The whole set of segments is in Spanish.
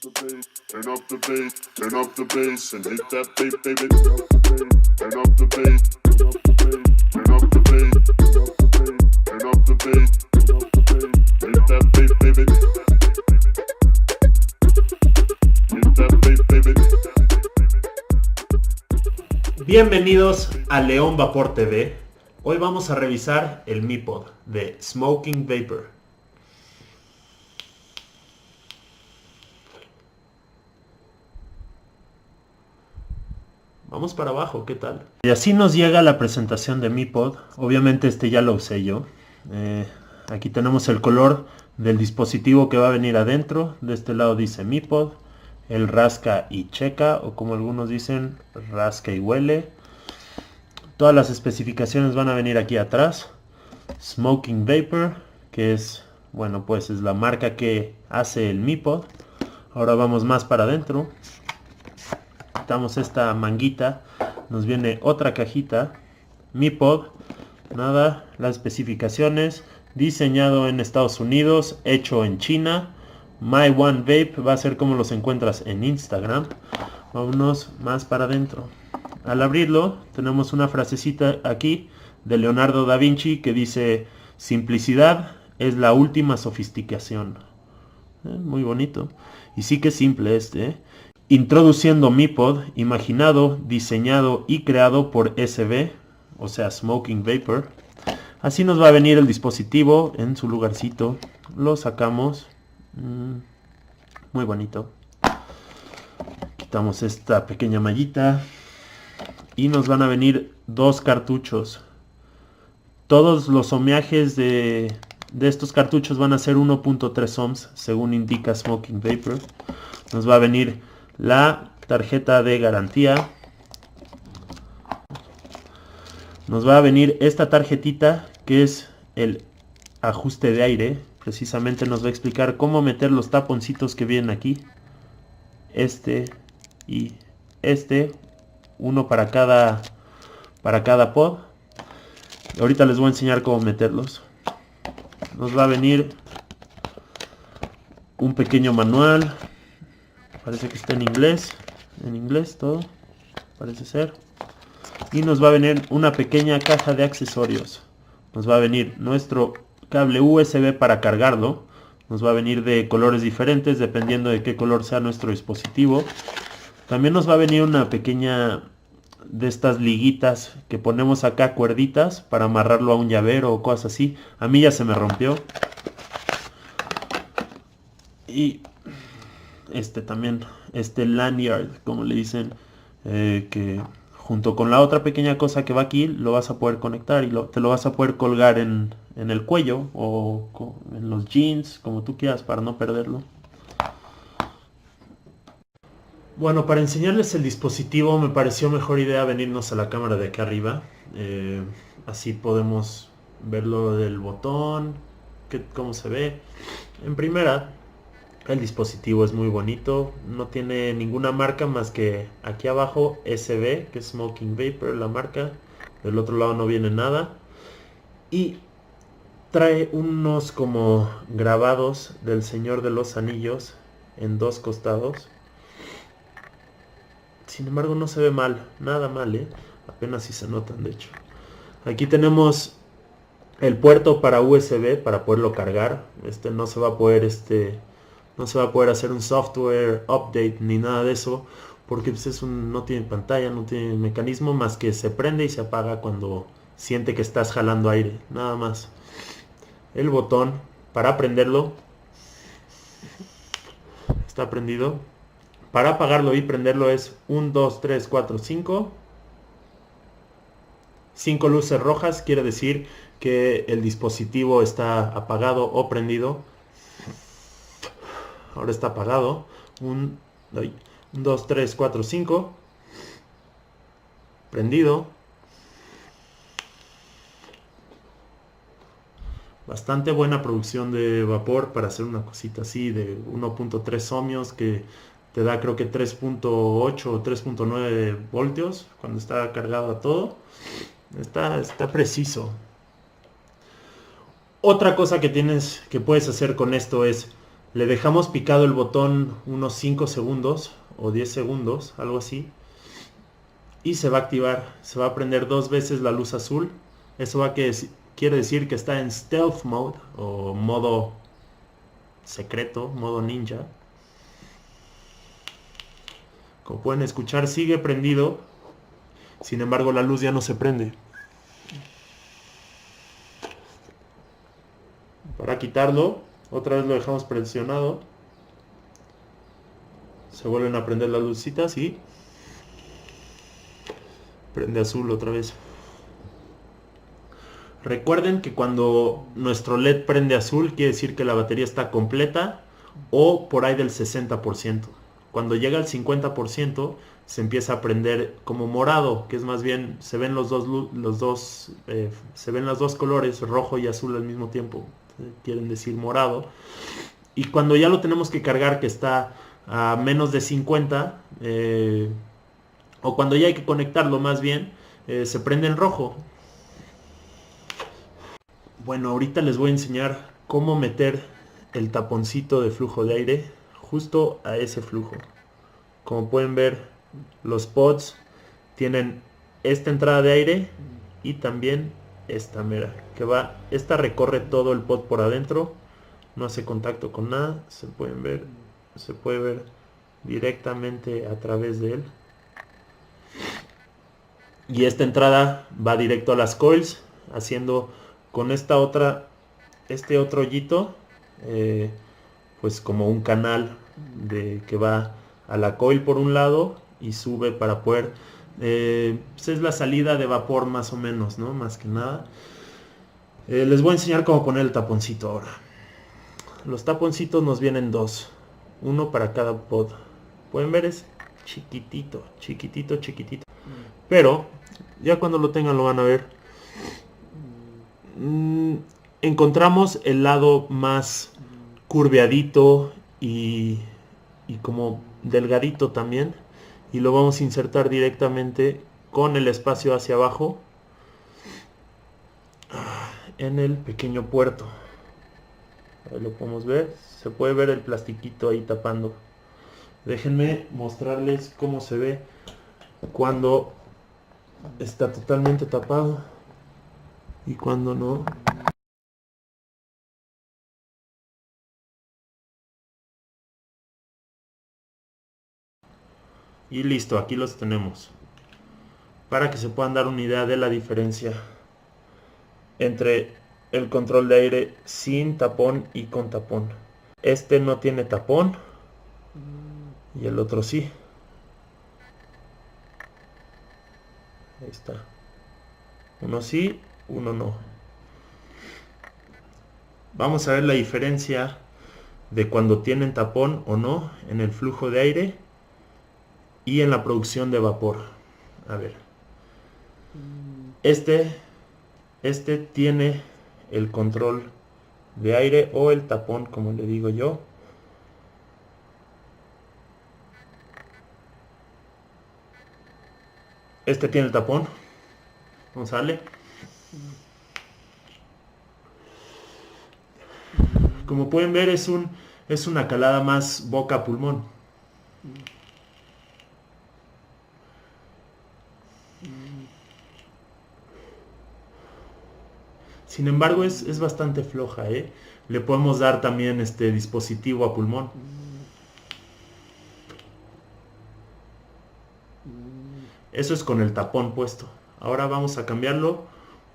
the bass, turn up the bass, turn up the bass, and hit that bass, baby. Turn up the bass, turn up the bass, turn up the bass, turn up the bass, turn up the bass, hit that bass, baby. Hit that bass, baby. Bienvenidos a León Vapor TV. Hoy vamos a revisar el Mi-Pod de Smoking Vapor. Vamos para abajo, ¿qué tal? Y así nos llega la presentación de Mi-Pod. Obviamente este ya lo usé yo. Aquí tenemos el color del dispositivo que va a venir adentro. De este lado dice Mi-Pod. El rasca y checa, o como algunos dicen, rasca y huele. Todas las especificaciones van a venir aquí atrás. Smoking Vapor, que es, bueno, pues es la marca que hace el Mi-Pod. Ahora vamos más para adentro. Quitamos esta manguita, nos viene otra cajita. Mi-Pod, nada, las especificaciones, diseñado en Estados Unidos, hecho en China. My One Vape va a ser como los encuentras en Instagram. Vámonos más para adentro. Al abrirlo tenemos una frasecita aquí de Leonardo da Vinci que dice: simplicidad es la última sofisticación. Muy bonito. Y sí que es simple este, Introduciendo Mi-Pod, imaginado, diseñado y creado por SB, o sea Smoking Vapor. Así nos va a venir el dispositivo en su lugarcito. Lo sacamos. Muy bonito. Quitamos esta pequeña mallita. Y nos van a venir dos cartuchos. Todos los ohmiajes de estos cartuchos van a ser 1.3 ohms, según indica Smoking Vapor. Nos va a venir la tarjeta de garantía. Nos va a venir esta tarjetita que es el ajuste de aire. Precisamente nos va a explicar cómo meter los taponcitos que vienen aquí. Este y este. Uno para cada pod. Ahorita les voy a enseñar cómo meterlos. Nos va a venir un pequeño manual. Parece que está en inglés todo, parece ser. Y nos va a venir una pequeña caja de accesorios. Nos va a venir nuestro cable USB para cargarlo. Nos va a venir de colores diferentes dependiendo de qué color sea nuestro dispositivo. También nos va a venir una pequeña de estas liguitas que ponemos acá, cuerditas, para amarrarlo a un llavero o cosas así. A mí ya se me rompió. Y también, lanyard, como le dicen, que junto con la otra pequeña cosa que va aquí, lo vas a poder conectar y te lo vas a poder colgar en el cuello o en los jeans, como tú quieras, para no perderlo. Bueno, para enseñarles el dispositivo me pareció mejor idea venirnos a la cámara de acá arriba. Así podemos verlo del botón, cómo se ve. En primera, el dispositivo es muy bonito, no tiene ninguna marca más que aquí abajo SB, que es Smoking Vapor, la marca. Del otro lado no viene nada. Y trae unos como grabados del Señor de los Anillos en dos costados. Sin embargo no se ve mal, nada mal, apenas si se notan de hecho. Aquí tenemos el puerto para USB para poderlo cargar. No se va a poder no se va a poder hacer un software update ni nada de eso, porque pues no tiene pantalla, no tiene mecanismo más que se prende y se apaga cuando siente que estás jalando aire, nada más. El botón para prenderlo está prendido. Para apagarlo y prenderlo es 1, 2, 3, 4, 5. 5 luces rojas quiere decir que el dispositivo está apagado o prendido. Ahora está apagado. 1, 2, 3, 4, 5. Prendido. Bastante buena producción de vapor para hacer una cosita así de 1.3 ohmios que te da creo que 3.8 o 3.9 voltios cuando está cargado a todo. Está preciso. Otra cosa que puedes hacer con esto es Le dejamos picado el botón unos 5 segundos o 10 segundos, algo así. Y se va a activar, se va a prender 2 veces la luz azul. Eso quiere decir que está en stealth mode o modo secreto, modo ninja. Como pueden escuchar, sigue prendido. Sin embargo, la luz ya no se prende. Para quitarlo, otra vez lo dejamos presionado. Se vuelven a prender las lucitas y prende azul otra vez. Recuerden que cuando nuestro LED prende azul, quiere decir que la batería está completa o por ahí del 60%. Cuando llega al 50%, se empieza a prender como morado, que es más bien, se ven se ven los dos colores, rojo y azul al mismo tiempo, quieren decir morado. Y cuando ya lo tenemos que cargar, que está a menos de 50, o cuando ya hay que conectarlo más bien, se prende en rojo. Bueno, ahorita les voy a enseñar cómo meter el taponcito de flujo de aire justo a ese flujo. Como pueden ver, los pods tienen esta entrada de aire y también esta mera, esta recorre todo el pod por adentro, no hace contacto con nada, se puede ver directamente a través de él. Y esta entrada va directo a las coils, haciendo con este otro hoyito, pues como un canal que va a la coil por un lado y sube para poder, pues es la salida de vapor más o menos, ¿no? Más que nada. Les voy a enseñar cómo poner el taponcito ahora. Los taponcitos nos vienen dos, uno para cada pod. Pueden ver, es chiquitito, chiquitito, chiquitito. Pero ya cuando lo tengan lo van a ver. Encontramos el lado más curveadito y como delgadito también, y lo vamos a insertar directamente con el espacio hacia abajo en el pequeño puerto. Ahí lo podemos ver, se puede ver el plastiquito ahí tapando. Déjenme mostrarles cómo se ve cuando está totalmente tapado y cuando no. Y listo, aquí los tenemos, para que se puedan dar una idea de la diferencia entre el control de aire sin tapón y con tapón. Este no tiene tapón y el otro sí. Ahí está. Uno sí, uno no. Vamos a ver la diferencia de cuando tienen tapón o no en el flujo de aire y en la producción de vapor. A ver. Este tiene el control de aire o el tapón, como le digo yo. Este tiene el tapón. Vamos a darle. Como pueden ver, es una calada más boca a pulmón. Sin embargo, es bastante floja, ¿eh? Le podemos dar también este dispositivo a pulmón. Eso es con el tapón puesto. Ahora vamos a cambiarlo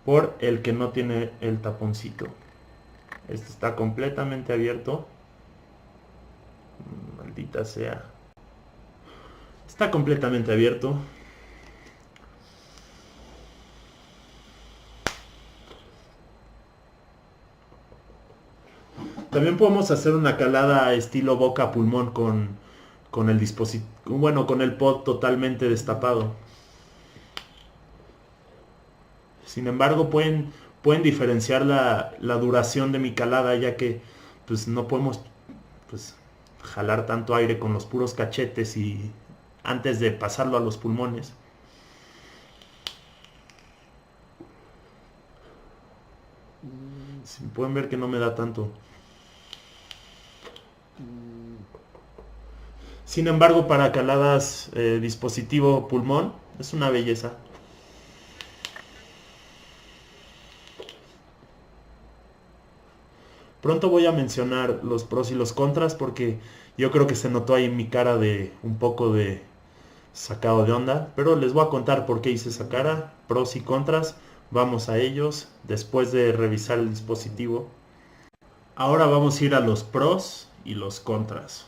por el que no tiene el taponcito. Este está completamente abierto. Maldita sea. Está completamente abierto. También podemos hacer una calada estilo boca a pulmón con el dispositivo, bueno, con el pod totalmente destapado. Sin embargo, pueden diferenciar la duración de mi calada, ya que pues no podemos pues jalar tanto aire con los puros cachetes y antes de pasarlo a los pulmones. Si pueden ver que no me da tanto. Sin embargo, para caladas dispositivo pulmón, es una belleza. Pronto voy a mencionar los pros y los contras porque yo creo que se notó ahí en mi cara de un poco de sacado de onda, pero les voy a contar por qué hice esa cara, pros y contras, vamos a ellos después de revisar el dispositivo. Ahora vamos a ir a los pros y los contras.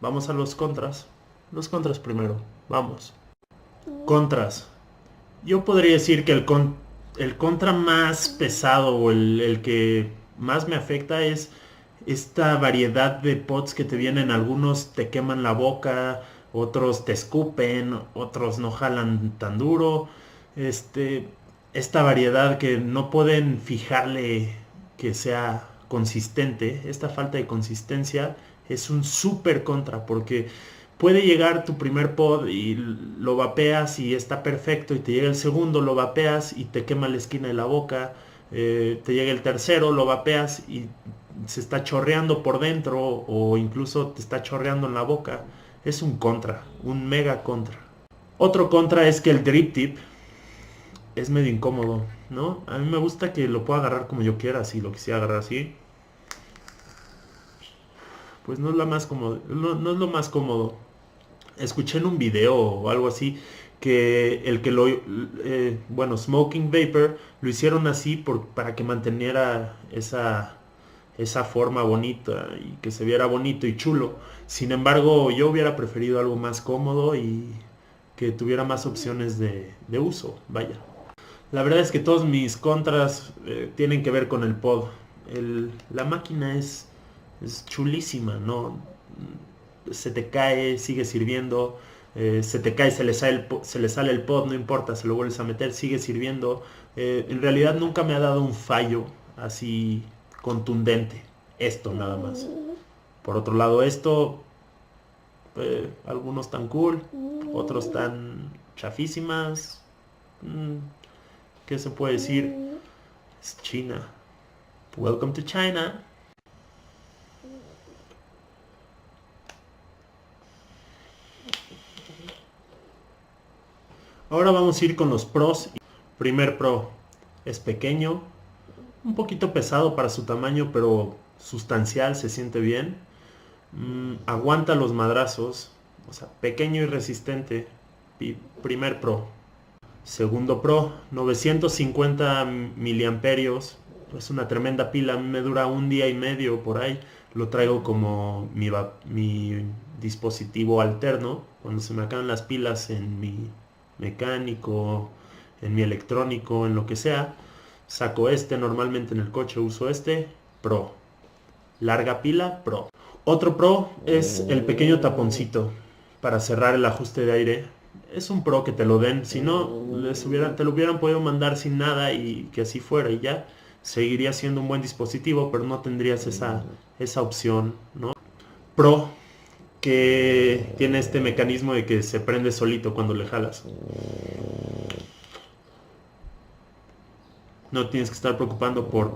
Vamos a los contras primero, vamos. Contras. Yo podría decir que el contra más pesado o el que más me afecta es esta variedad de pods que te vienen. Algunos te queman la boca, otros te escupen, otros no jalan tan duro. Esta variedad que no pueden fijarle que sea consistente, esta falta de consistencia es un súper contra porque puede llegar tu primer pod y lo vapeas y está perfecto y te llega el segundo, lo vapeas y te quema la esquina de la boca, te llega el tercero, lo vapeas y se está chorreando por dentro o incluso te está chorreando en la boca. Es un contra, un mega contra. Otro contra es que el drip tip es medio incómodo, ¿no? A mí me gusta que lo pueda agarrar como yo quiera, si lo quisiera agarrar así. Pues no es la más cómodo, no es lo más cómodo. Escuché en un video o algo así que bueno, Smoking Vapor lo hicieron así para que manteniera esa forma bonita y que se viera bonito y chulo. Sin embargo, yo hubiera preferido algo más cómodo y que tuviera más opciones de uso, vaya. La verdad es que todos mis contras tienen que ver con el pod. La máquina es chulísima, ¿no? Se te cae, sigue sirviendo, se te cae, se le sale el pod, no importa, se lo vuelves a meter, sigue sirviendo. En realidad nunca me ha dado un fallo así contundente, esto nada más. Por otro lado, algunos tan cool, otros tan chafísimas. ¿Qué se puede decir? Es China. Welcome to China. Ahora vamos a ir con los pros. Primer pro, es pequeño, un poquito pesado para su tamaño, pero sustancial, se siente bien. Aguanta los madrazos, o sea, pequeño y resistente. Primer pro. Segundo pro, 950 miliamperios. Es una tremenda pila, a mí me dura un día y medio por ahí. Lo traigo como mi dispositivo alterno. Cuando se me acaban las pilas en mi mecánico, en mi electrónico, en lo que sea, saco normalmente en el coche uso pro. Larga pila, pro. Otro pro es el pequeño taponcito para cerrar el ajuste de aire. Es un pro que te lo den, si no te lo hubieran podido mandar sin nada y que así fuera y ya seguiría siendo un buen dispositivo, pero no tendrías esa opción, ¿no? Pro, que tiene este mecanismo de que se prende solito cuando le jalas. No tienes que estar preocupando por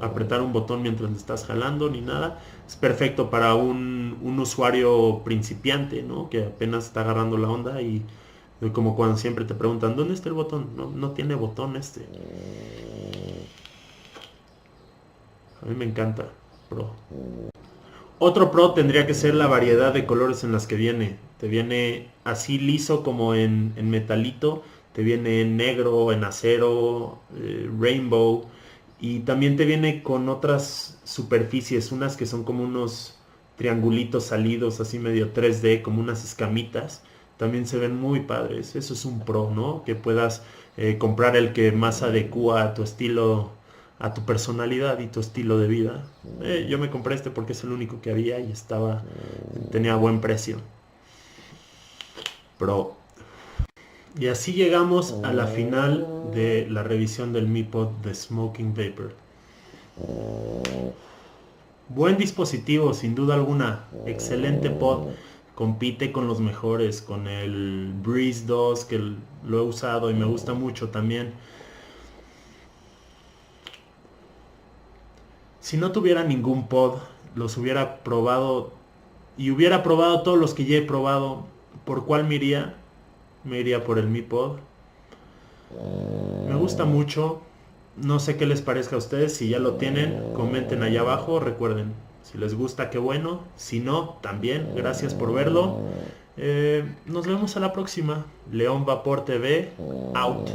apretar un botón mientras le estás jalando ni nada. Es perfecto para un usuario principiante, ¿no? Que apenas está agarrando la onda y como cuando siempre te preguntan, ¿dónde está el botón? No tiene botón A mí me encanta, pro. Otro pro tendría que ser la variedad de colores en las que viene. Te viene así liso como en metalito. Te viene en negro, en acero, rainbow. Y también te viene con otras superficies. Unas que son como unos triangulitos salidos así medio 3D, como unas escamitas. También se ven muy padres. Eso es un pro, ¿no? Que puedas comprar el que más adecua a tu estilo, a tu personalidad y tu estilo de vida. Yo me compré porque es el único que había y tenía buen precio. Pro. Y así llegamos a la final de la revisión del Mi Pod de Smoking Vapor. Buen dispositivo, sin duda alguna. Excelente pod. Compite con los mejores, con el Breeze 2 que lo he usado y me gusta mucho también. Si no tuviera ningún pod, los hubiera probado y hubiera probado todos los que ya he probado, ¿por cuál me iría? Me iría por el Mi Pod. Me gusta mucho. No sé qué les parezca a ustedes. Si ya lo tienen, comenten allá abajo. Recuerden, si les gusta, qué bueno. Si no, también. Gracias por verlo. Nos vemos a la próxima. León Vapor TV, out.